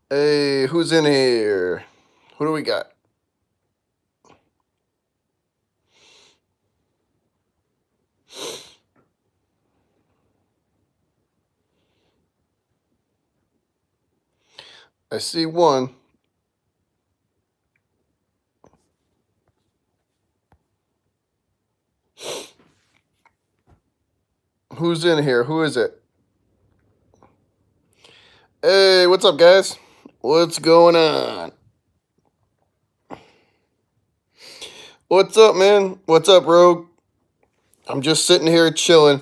Hey, who's in here? Who do we got? I see one. Who's in here? Who is it? Hey, what's up, guys? What's going on? What's up, man? What's up, Rogue? I'm just sitting here chilling.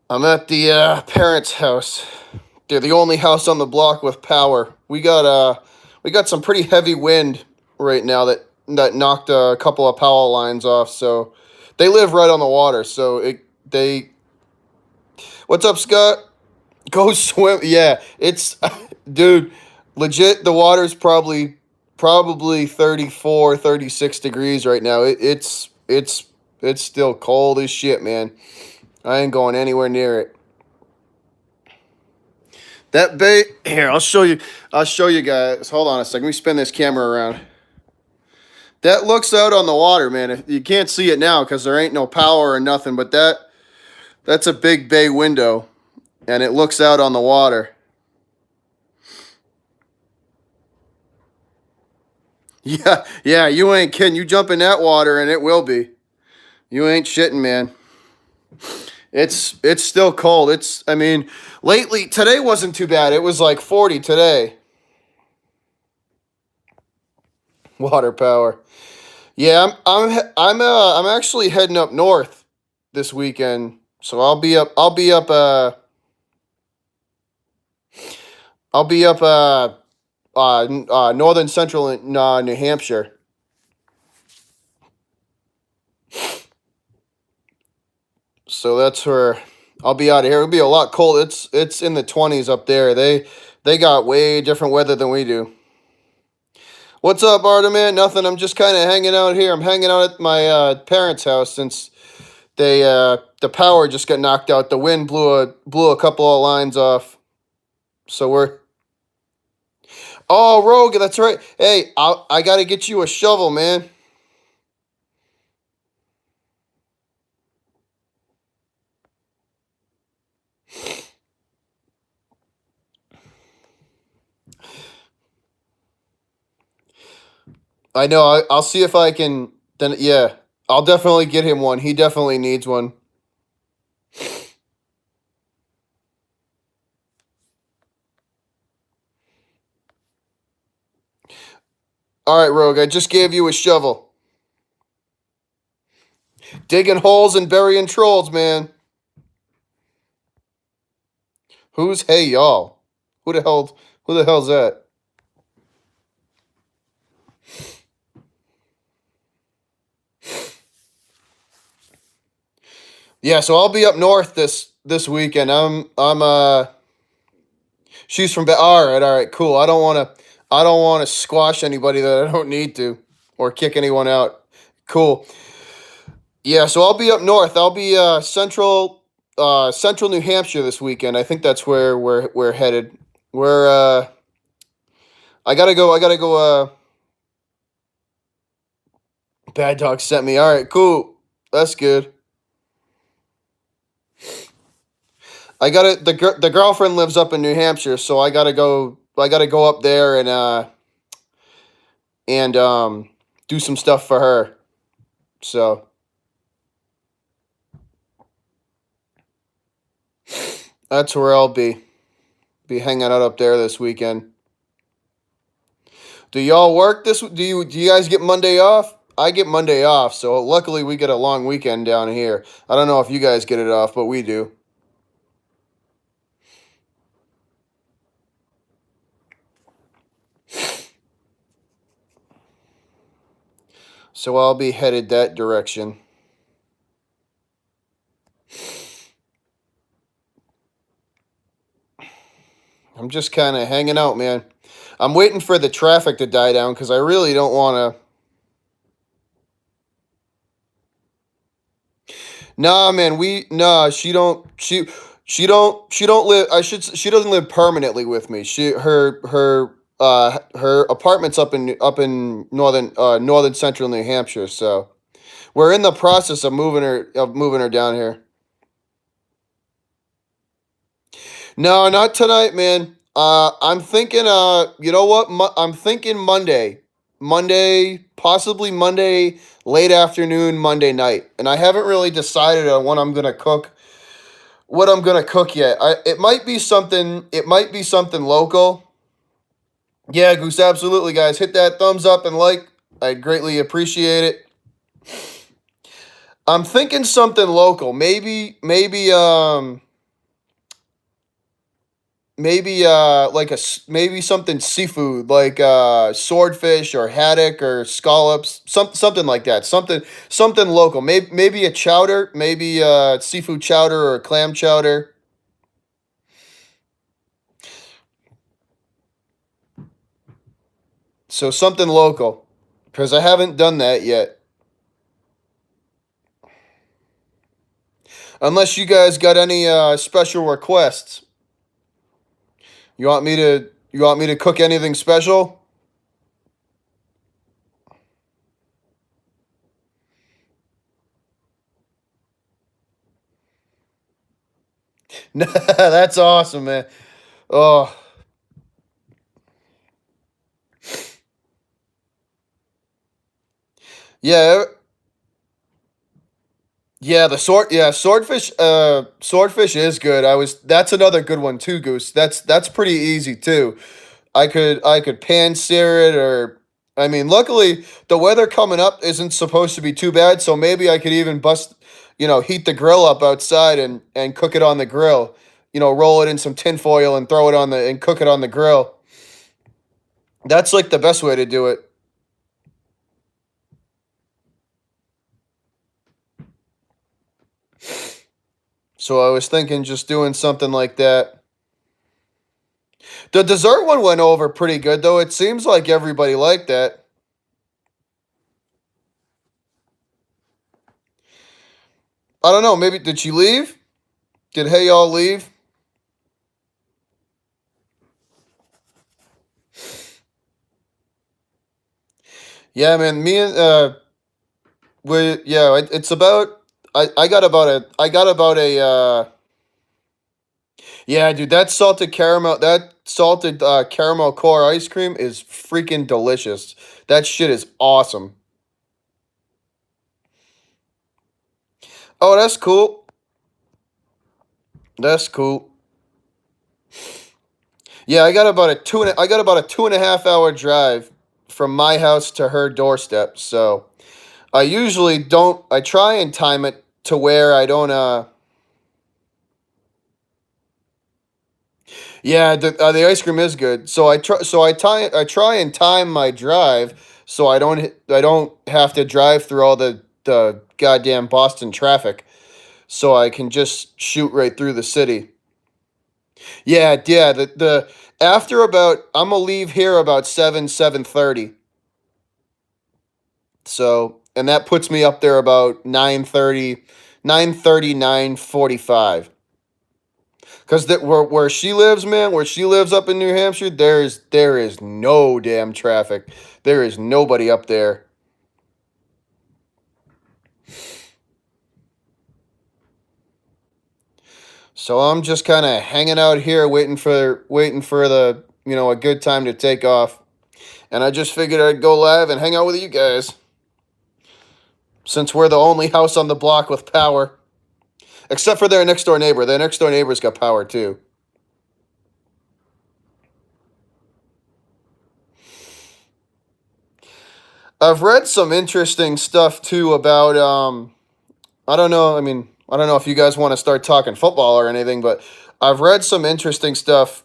I'm at the parents' house. They're the only house on the block with power. We got some pretty heavy wind right now that knocked a couple of power lines off. So they live right on the water. So it they. What's up, Scott? Go swim. Yeah, it's dude, legit the water's probably 34, 36 degrees right now. It's still cold as shit, man. I ain't going anywhere near it. That bay here, I'll show you. I'll show you guys. Hold on a second. Let me spin this camera around. That looks out on the water, man. You can't see it now because there ain't no power or nothing, but that's a big bay window and it looks out on the water. Yeah, yeah, you ain't kidding. You jump in that water and it will be. You ain't shitting, man. It's still cold. I mean, lately today wasn't too bad. It was like 40 today. Water power. Yeah, I'm actually heading up north this weekend. So I'll be up northern central New Hampshire. So that's where I'll be out of here. It'll be a lot cold. It's in the 20s up there. They got way different weather than we do. What's up, Arteman? Nothing. I'm just kind of hanging out here. I'm hanging out at my parents' house since the power just got knocked out. The wind blew a couple of lines off. So we're Oh, Rogue, that's right. Hey, I got to get you a shovel, man. I know. I'll see if I can. Then yeah, I'll definitely get him one. He definitely needs one. All right, Rogue. I just gave you a shovel. Digging holes and burying trolls, man. Who's hey y'all? Who the hell? Who the hell's that? Yeah, so I'll be up north this weekend. She's from all right, cool. I don't want to squash anybody that I don't need to or kick anyone out. Cool. Yeah, so I'll be up north. I'll be central New Hampshire this weekend. I think that's where we're headed. We're I gotta go. Bad Dog sent me. All right, cool. That's good. I gotta the girlfriend lives up in New Hampshire, so I gotta go up there and do some stuff for her. So that's where I'll be hanging out up there this weekend. Do y'all work this? Do you guys get Monday off? I get Monday off, so luckily we get a long weekend down here. I don't know if you guys get it off, but we do. So I'll be headed that direction. I'm just kind of hanging out, man. I'm waiting for the traffic to die down because I really don't want to. Nah, man. Nah. She don't. She don't live. She doesn't live permanently with me. Her apartment's up in northern central New Hampshire. So we're in the process of moving her down here. No, not tonight, man. I'm thinking. You know what? I'm thinking Monday, possibly Monday late afternoon, Monday night, and I haven't really decided on what I'm gonna cook. What I'm gonna cook yet? It might be something. It might be something local. Yeah, Goose, absolutely, guys. Hit that thumbs up and like. I'd greatly appreciate it. I'm thinking something local. Maybe like maybe something seafood like swordfish or haddock or scallops, something like that, something local, maybe a chowder, maybe seafood chowder or clam chowder. So something local, because I haven't done that yet. Unless you guys got any special requests. You want me to cook anything special? That's awesome, man. Oh, yeah. Yeah, swordfish is good. That's another good one too, Goose. That's pretty easy too. I could pan sear it, or I mean, luckily the weather coming up isn't supposed to be too bad, so maybe I could even heat the grill up outside and cook it on the grill. Roll it in some tin foil and throw it on the and cook it on the grill. That's like the best way to do it. So I was thinking just doing something like that. The dessert one went over pretty good, though. It seems like everybody liked that. I don't know. Maybe did she leave? Did Hey Y'all leave? Yeah, man. Me and we yeah. It's about. I got about a. Yeah, dude. That salted caramel core ice cream is freaking delicious. That shit is awesome. Oh, that's cool. That's cool. Yeah, I got about a 2.5 hour drive from my house to her doorstep. So I usually don't. I try and time it to where I don't. Yeah, the ice cream is good. So I try and time my drive so I don't have to drive through all the goddamn Boston traffic. So I can just shoot right through the city. Yeah. The after about I'm gonna leave here about 7:30. So, and that puts me up there about 9:30, 9:30, 9:45. Cuz that where she lives, man, where she lives up in New Hampshire, there is no damn traffic. There is nobody up there. So I'm just kind of hanging out here waiting for a good time to take off. And I just figured I'd go live and hang out with you guys since we're the only house on the block with power. Except for their next door neighbor. Their next door neighbor's got power too. I've read some interesting stuff too about I don't know, I mean, I don't know if you guys want to start talking football or anything, but I've read some interesting stuff.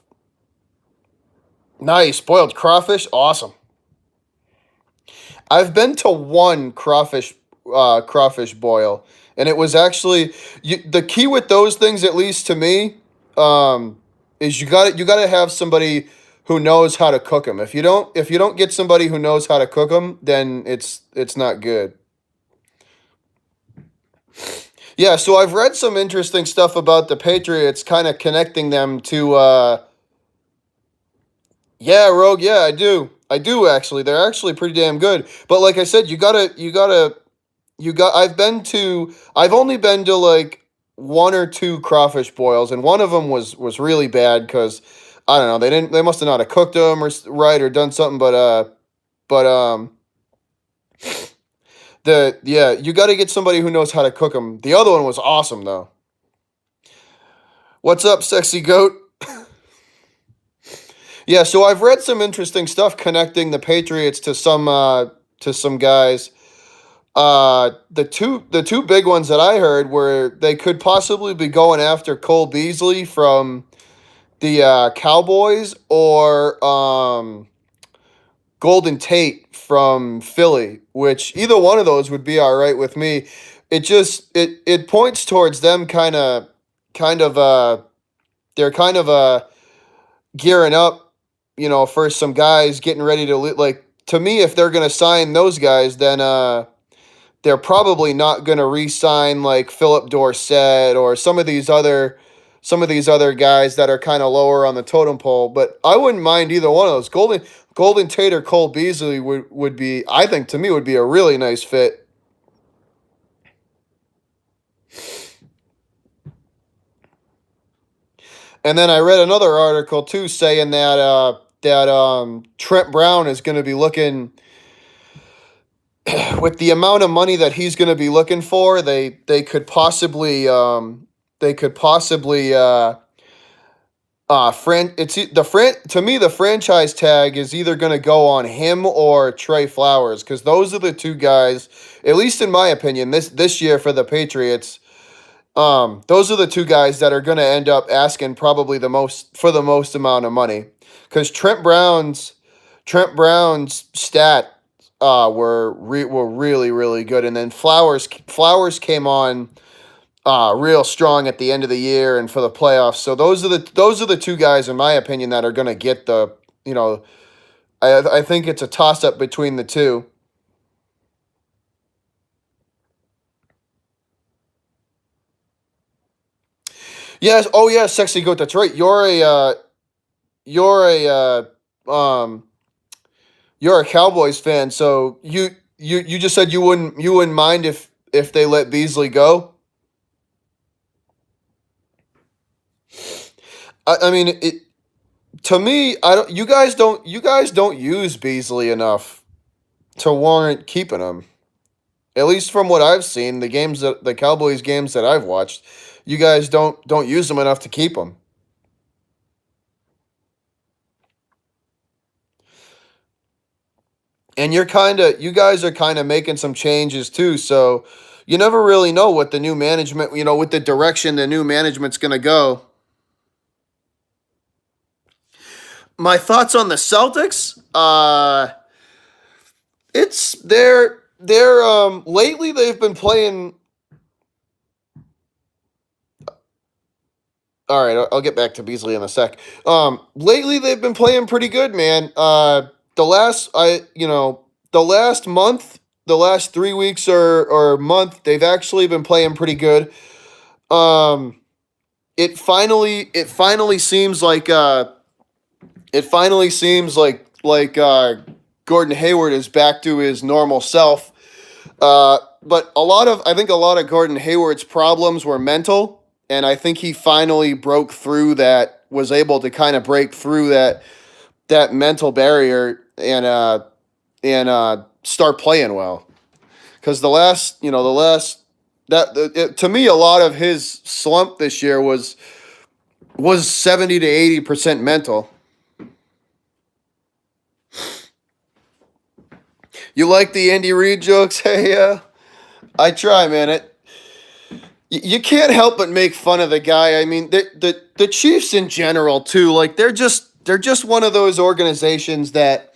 Nice, boiled crawfish, awesome. I've been to one crawfish boil, and it was actually the key with those things, at least to me, is you got to have somebody who knows how to cook them. If you don't get somebody who knows how to cook them, then it's not good. Yeah, so I've read some interesting stuff about the Patriots, kind of connecting them to. Yeah, Rogue. Yeah, I do. I do actually. They're actually pretty damn good. But like I said, I've been to. I've only been to like one or two crawfish boils, and one of them was really bad because I don't know. They didn't. They must have not have cooked them right or done something. But the yeah, you got to get somebody who knows how to cook them. The other one was awesome though. What's up, sexy goat? Yeah, so I've read some interesting stuff connecting the Patriots to some guys. The two big ones that I heard were they could possibly be going after Cole Beasley from the Cowboys or Golden Tate from Philly, which either one of those would be all right with me. It points towards them kind of they're kind of gearing up, for some guys getting ready to like to me if they're gonna sign those guys, then they're probably not gonna re-sign like Philip Dorsett or some of these other guys that are kind of lower on the totem pole. But I wouldn't mind either one of those. Golden Tate or Cole Beasley would be, I think, to me would be a really nice fit. And then I read another article too saying that Trent Brown is going to be looking with the amount of money that he's going to be looking for. To me the franchise tag is either going to go on him or Trey Flowers because those are the two guys, at least in my opinion, this year for the Patriots. Those are the two guys that are going to end up asking probably the most amount of money because Trent Brown's stat were really really good, and then Flowers came on real strong at the end of the year and for the playoffs. So those are the two guys in my opinion that are going to get the you know I think it's a toss up between the two. Yes, oh yeah, sexy goat. That's right. You're a um you're a Cowboys fan, so you just said you wouldn't mind if they let Beasley go. I mean it to me. I don't. You guys don't use Beasley enough to warrant keeping him. At least from what I've seen, the Cowboys games that I've watched, you guys don't use him enough to keep him. And you guys are kind of making some changes too, so you never really know what the new management, with the direction the new management's going to go. My thoughts on the Celtics? It's they're lately they've been playing. All right, I'll get back to Beasley in a sec. Lately they've been playing pretty good, man. The last month, the last 3 weeks or month, they've actually been playing pretty good. Um, it finally seems like Gordon Hayward is back to his normal self. But I think a lot of Gordon Hayward's problems were mental, and I think he finally was able to kind of break through that mental barrier and start playing well. Because to me, a lot of his slump this year was 70 to 80% mental. You like the Andy Reid jokes? Hey, I try, man. You can't help but make fun of the guy. I mean, the Chiefs in general too. Like they're just one of those organizations that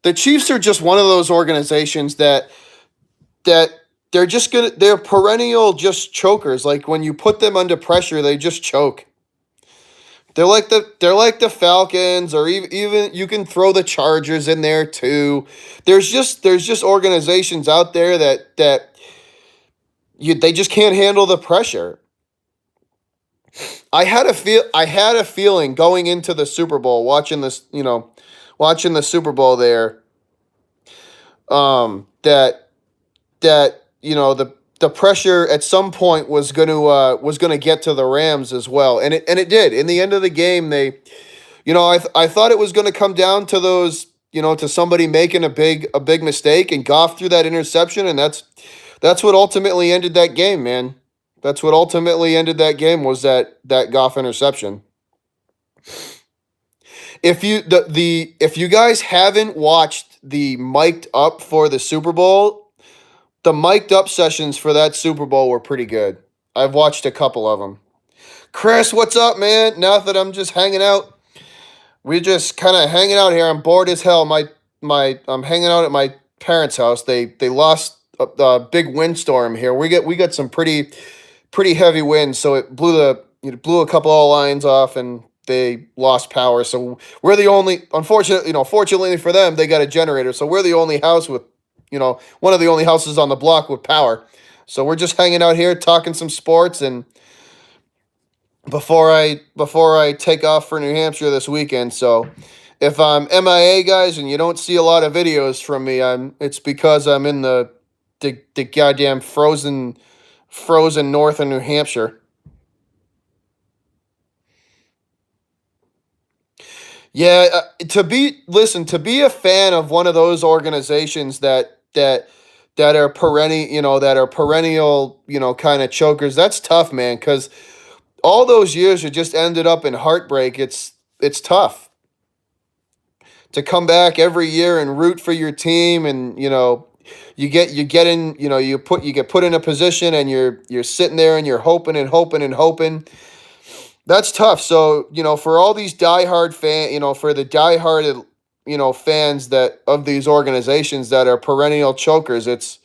the Chiefs are just one of those organizations that they're perennial just chokers. Like when you put them under pressure, they just choke. They're like the Falcons, or even you can throw the Chargers in there too. There's just organizations out there that they just can't handle the pressure. I had a feeling going into the Super Bowl, watching this, watching the Super Bowl there, that the pressure at some point was gonna get to the Rams as well, and it did. In the end of the game, I thought it was gonna come down to those, to somebody making a big mistake, and Goff threw that interception, and that's what ultimately ended that game, man. That's what ultimately ended that game, was that Goff interception. If you guys haven't watched the mic'd up for the Super Bowl, the mic'd up sessions for that Super Bowl were pretty good. I've watched a couple of them. Chris, what's up, man? Now that I'm just hanging out, we're just kind of hanging out here. I'm bored as hell. I'm hanging out at my parents' house. They lost a big windstorm here. We got some pretty heavy winds, so it blew a couple of lines off, and they lost power. So we're the only, fortunately for them, they got a generator. So we're the only house with, one of the only houses on the block with power. So we're just hanging out here talking some sports, and before I take off for New Hampshire this weekend. So if I'm MIA, guys, and you don't see a lot of videos from me, it's because I'm in the goddamn frozen north of New Hampshire. Yeah, to be a fan of one of those organizations that are perennial, kind of chokers. That's tough, man, cuz all those years it just ended up in heartbreak. It's tough to come back every year and root for your team, and you get in, you get put in a position, and you're sitting there, and you're hoping and hoping and hoping. That's tough. So, for all these diehard for the diehard, fans that of these organizations that are perennial chokers, it's,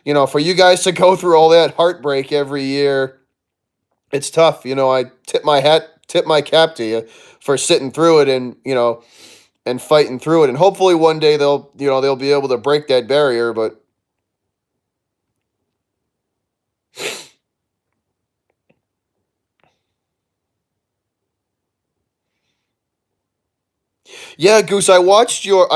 for you guys to go through all that heartbreak every year, it's tough. I tip my cap to you for sitting through it, and fighting through it. And hopefully one day they'll be able to break that barrier, but yeah, Goose, I watched your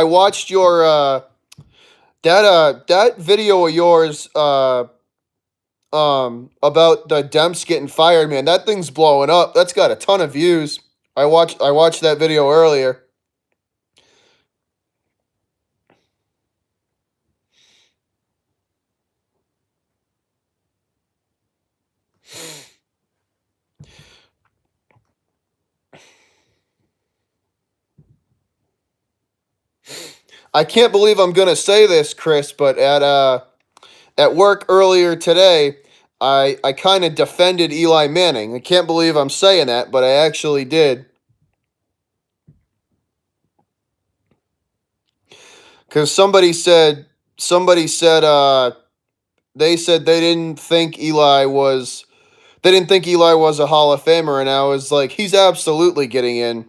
that video of yours, about the Demps getting fired, man. That thing's blowing up. That's got a ton of views. I watched that video earlier. I can't believe I'm gonna say this, Chris, but at work earlier today, I kind of defended Eli Manning. I can't believe I'm saying that, but I actually did. Because somebody said they said they didn't think Eli was a Hall of Famer, and I was like, he's absolutely getting in.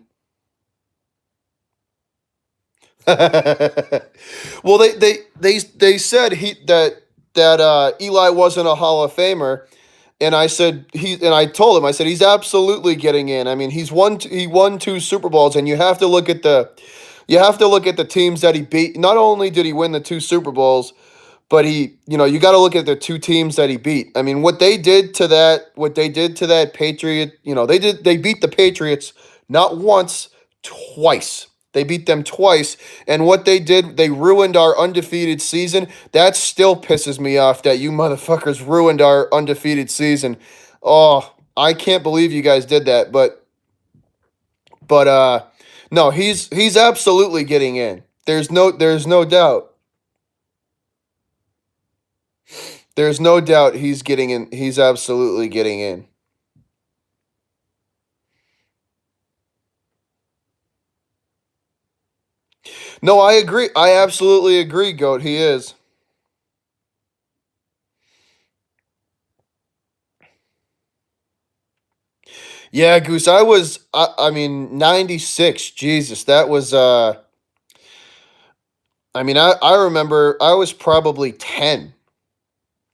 Well, they said that Eli wasn't a Hall of Famer, and I told him, I said, he's absolutely getting in. I mean, he won two Super Bowls, and you have to look at the teams that he beat. Not only did he win the two Super Bowls, but you got to look at the two teams that he beat. I mean, what they did to that Patriot, they beat the Patriots not once, twice. They beat them twice, and what they did, they ruined our undefeated season. That still pisses me off that you motherfuckers ruined our undefeated season. Oh, I can't believe you guys did that, but no, he's absolutely getting in. There's no doubt. There's no doubt he's getting in. He's absolutely getting in. No, I agree. I absolutely agree, Goat. He is. Yeah, Goose. I mean, 96. Jesus, that was. I mean, I remember I was probably 10.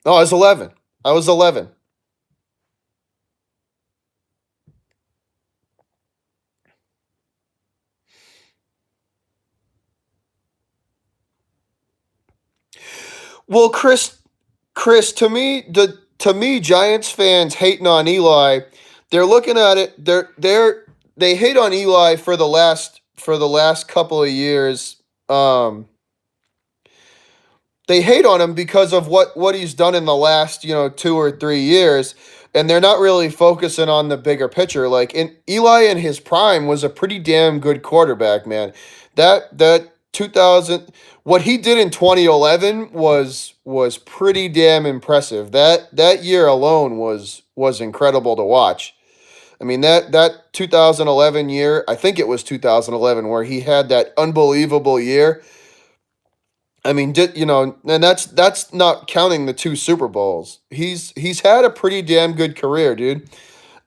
No, I was 11. I was 11. Well, Chris, to me, Giants fans hating on Eli, they're looking at it. They hate on Eli for the last couple of years. Um, they hate on him because of what he's done in the last 2 or 3 years, and they're not really focusing on the bigger picture. Like Eli in his prime was a pretty damn good quarterback, man. That 2000 what he did in 2011 was pretty damn impressive. That year alone was incredible to watch. I mean that 2011 year, I think it was 2011 where he had that unbelievable year. I mean, and that's not counting the two Super Bowls. He's had a pretty damn good career, dude.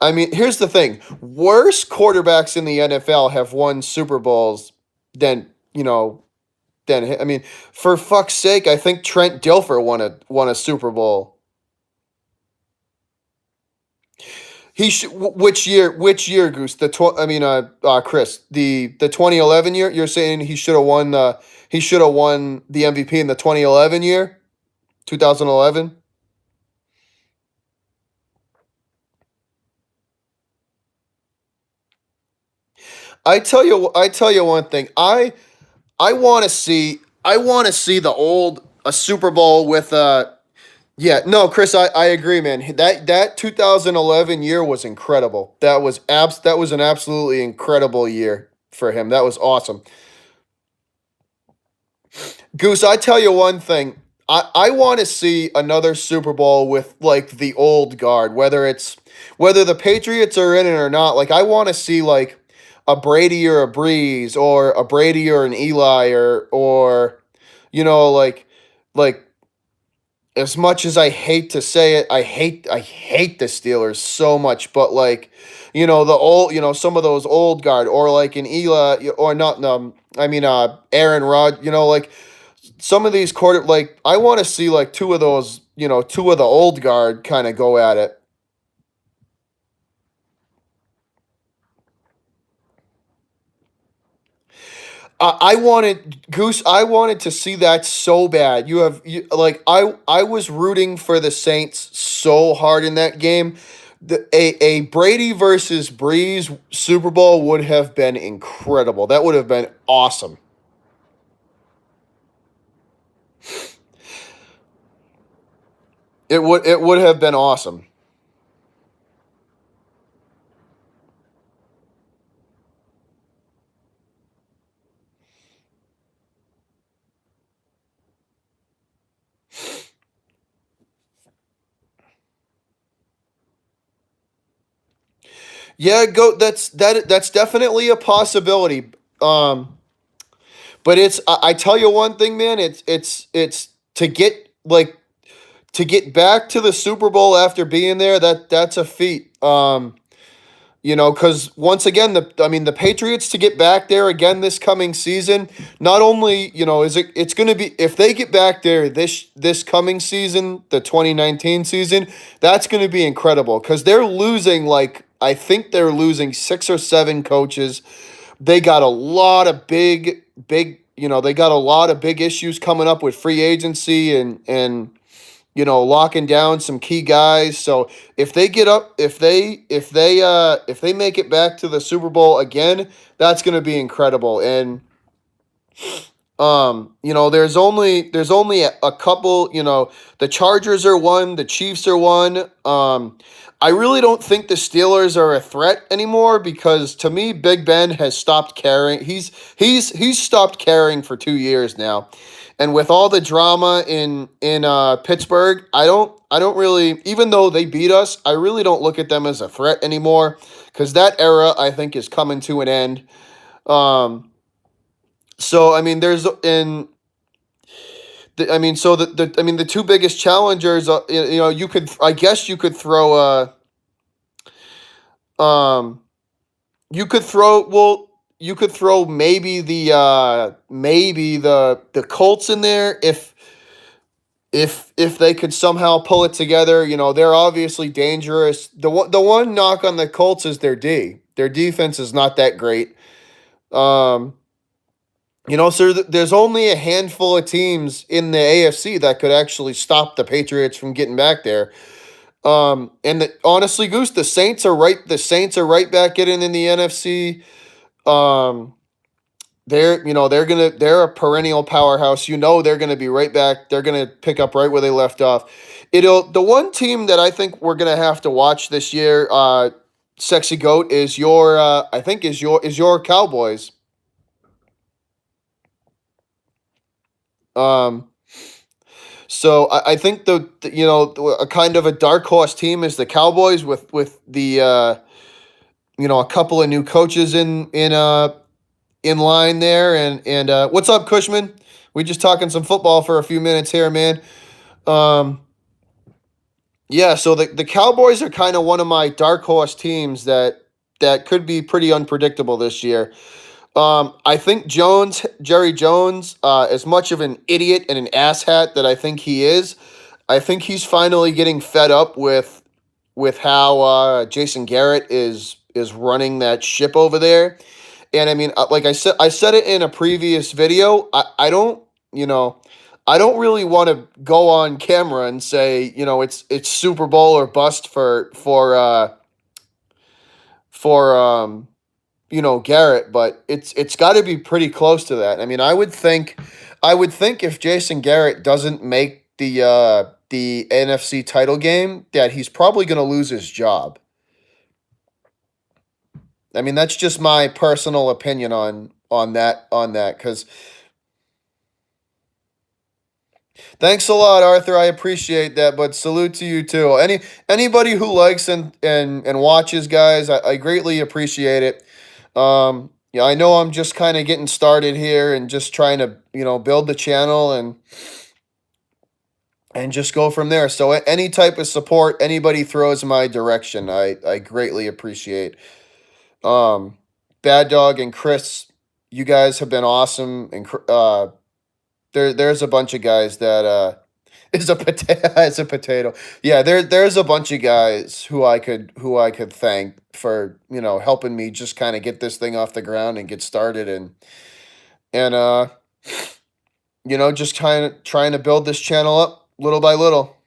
I mean, here's the thing: worse quarterbacks in the NFL have won Super Bowls than I mean, for fuck's sake, I think Trent Dilfer won a Super Bowl. Which year? Which year, Goose? I mean, Chris, the 2011 year. You're saying he should have won the MVP in the 2011 year, 2011. I tell you one thing. I want to see the old a Super Bowl with yeah, no, Chris, I agree, man. That 2011 year was incredible. That was an absolutely incredible year for him. That was awesome. Goose, I tell you one thing. I want to see another Super Bowl with like the old guard, whether the Patriots are in it or not. Like I want to see like a Brady or a Breeze or a Brady or an Eli or like as much as I hate to say it, I hate the Steelers so much, but like, the old, some of those old guard or like an Eli or not, I mean, Aaron Rod, like some of these like I want to see like two of those, two of the old guard kind of go at it. I wanted Goose. I wanted to see that so bad. Like I was rooting for the Saints so hard in that game. A Brady versus Breeze Super Bowl would have been incredible. That would have been awesome. It would have been awesome. Yeah, go. That's definitely a possibility. Um, but I tell you one thing, man. It's to get back to the Super Bowl after being there. That's a feat. Because once again, the Patriots to get back there again this coming season. Not only it's going to be if they get back there this coming season, the 2019 season, that's going to be incredible because they're losing like I think they're losing six or seven coaches. They got a lot of they got a lot of big issues coming up with free agency and locking down some key guys. So if they get up, if they make it back to the Super Bowl again, that's going to be incredible. And there's only a couple. The Chargers are one, the Chiefs are one. I really don't think the Steelers are a threat anymore because to me, Big Ben has stopped caring. He's stopped caring for 2 years now, and with all the drama in Pittsburgh, I don't really, even though they beat us, I really don't look at them as a threat anymore because that era I think is coming to an end. Um, so I mean, the two biggest challengers, you could, I guess, um, you could throw maybe the Colts in there if they could somehow pull it together, they're obviously dangerous. The one knock on the Colts is their D. Their defense is not that great. Um, so there's only a handful of teams in the AFC that could actually stop the Patriots from getting back there. Honestly, Goose, the Saints are right. The Saints are right back in the NFC. Um, they're a perennial powerhouse. They're gonna be right back. They're gonna pick up right where they left off. The one team that I think we're gonna have to watch this year, Sexy Goat, is your Cowboys. Um, so I think a kind of a dark horse team is the Cowboys with the a couple of new coaches in line there, and what's up, Cushman? We just talking some football for a few minutes here, man. Um, yeah, so the Cowboys are kind of one of my dark horse teams that could be pretty unpredictable this year. I think Jerry Jones, as much of an idiot and an asshat that I think he is, I think he's finally getting fed up with how Jason Garrett is running that ship over there. And I mean, like I said it in a previous video. You know, I don't really want to go on camera and say, it's Super Bowl or bust for Garrett, but it's got to be pretty close to that. I mean, I would think if Jason Garrett doesn't make the NFC title game, that he's probably going to lose his job. I mean, that's just my personal opinion on that. Because thanks a lot, Arthur. I appreciate that, but salute to you too. Anybody who likes and watches, guys, I greatly appreciate it. Yeah, I know I'm just kind of getting started here and just trying to build the channel and just go from there. So any type of support anybody throws my direction, I greatly appreciate. Um, Bad Dog and Chris, you guys have been awesome, and there's a bunch of guys that is a potato. Is a potato. Yeah, there's a bunch of guys who I could thank for helping me just kind of get this thing off the ground and get started, and just trying to build this channel up little by little.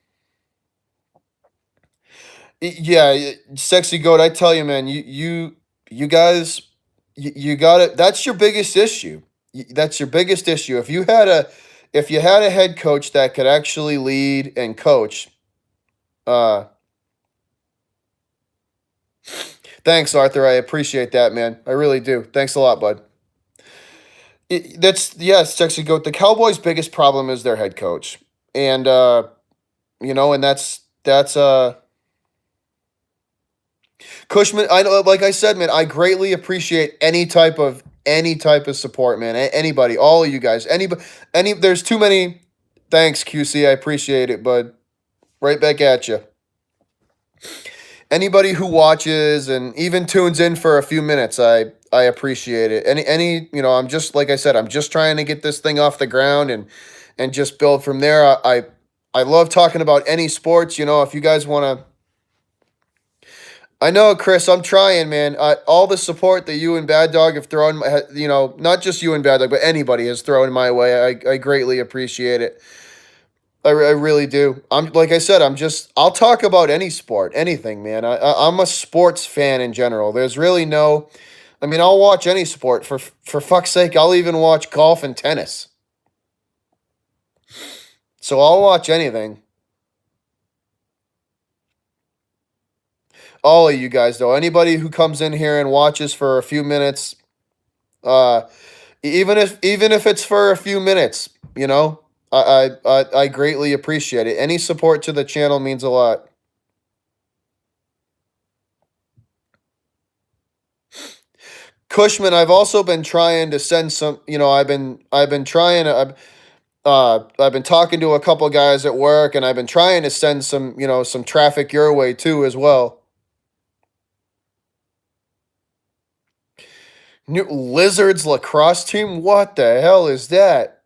Yeah, Sexy Goat, I tell you, man, you guys, you got it. That's your biggest issue. That's your biggest issue. If you had a head coach that could actually lead and coach, uh, thanks, Arthur. I appreciate that, man. I really do. Thanks a lot, bud. That's yes, Sexy Goat. The Cowboys' biggest problem is their head coach, and that's Cushman. I know, like I said, man, I greatly appreciate any type of support, man. Anybody, all of you guys, any. There's too many. Thanks, QC. I appreciate it, bud. Right back at you. Anybody who watches and even tunes in for a few minutes, I appreciate it. I'm just like I said, I'm just trying to get this thing off the ground and just build from there. I love talking about any sports. If you guys want to, I know, Chris, I'm trying, man. All the support that you and Bad Dog have thrown, not just you and Bad Dog, but anybody has thrown my way. I greatly appreciate it. I really do. I'm like I said, I'll talk about any sport, anything, man. I'm a sports fan in general. There's really no, I mean, I'll watch any sport for fuck's sake. I'll even watch golf and tennis. So I'll watch anything. All of you guys, though, anybody who comes in here and watches for a few minutes, uh, even if it's for a few minutes, I greatly appreciate it. Any support to the channel means a lot. Cushman, I've also been trying to send some. I've been trying. I've been talking to a couple guys at work, and I've been trying to send some traffic your way too as well. New Lizards lacrosse team. What the hell is that?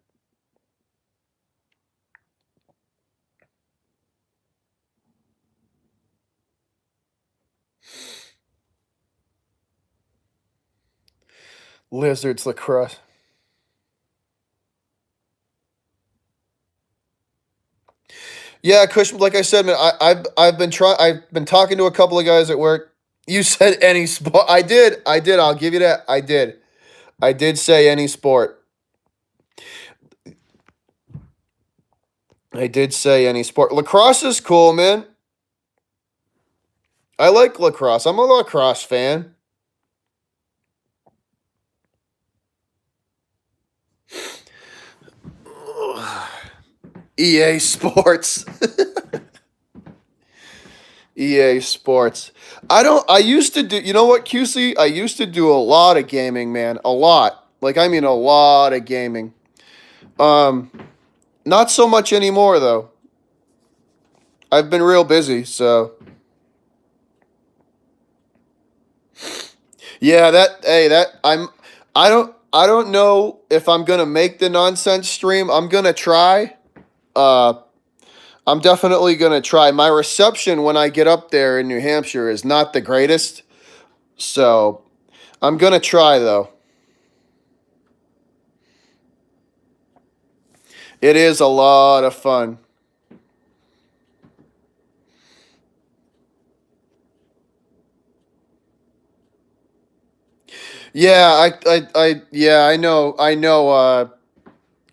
Lizards lacrosse. Yeah, Kush. Like I said, man, I've been talking to a couple of guys at work. You said any sport. I did. I did. I'll give you that. I did. I did say any sport. I did say any sport. Lacrosse is cool, man. I like lacrosse. I'm a lacrosse fan. EA Sports. EA Sports. I used to do, you know what, QC? I used to do a lot of gaming, man. A lot. Like, I mean, a lot of gaming. Um, Not so much anymore, though. I've been real busy, so. Yeah, I don't know if I'm gonna make the nonsense stream. I'm gonna try. Uh, I'm definitely gonna try. My reception when I get up there in New Hampshire is not the greatest, so I'm gonna try though. It is a lot of fun. Yeah, yeah, I know,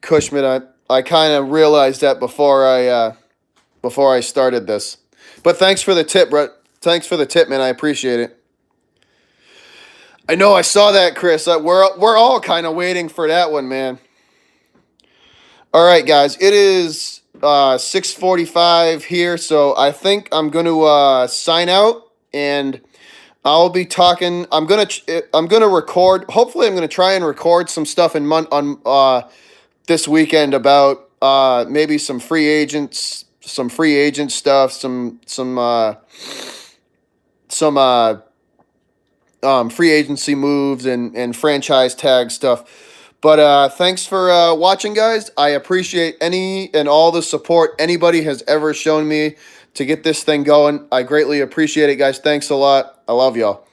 Cushman. I kind of realized that before I started this. But thanks for the tip, Brett. Thanks for the tip, man. I appreciate it. I know I saw that, Chris. We're all kind of waiting for that one, man. All right, guys. It is 6:45 here, so I think I'm going to sign out, and I'll be talking. I'm gonna record. Hopefully, I'm gonna try and record some stuff in on this weekend about maybe some free agent stuff, some free agency moves and franchise tag stuff. But thanks for watching, guys. I appreciate any and all the support anybody has ever shown me to get this thing going. I greatly appreciate it, guys. Thanks a lot. I love y'all.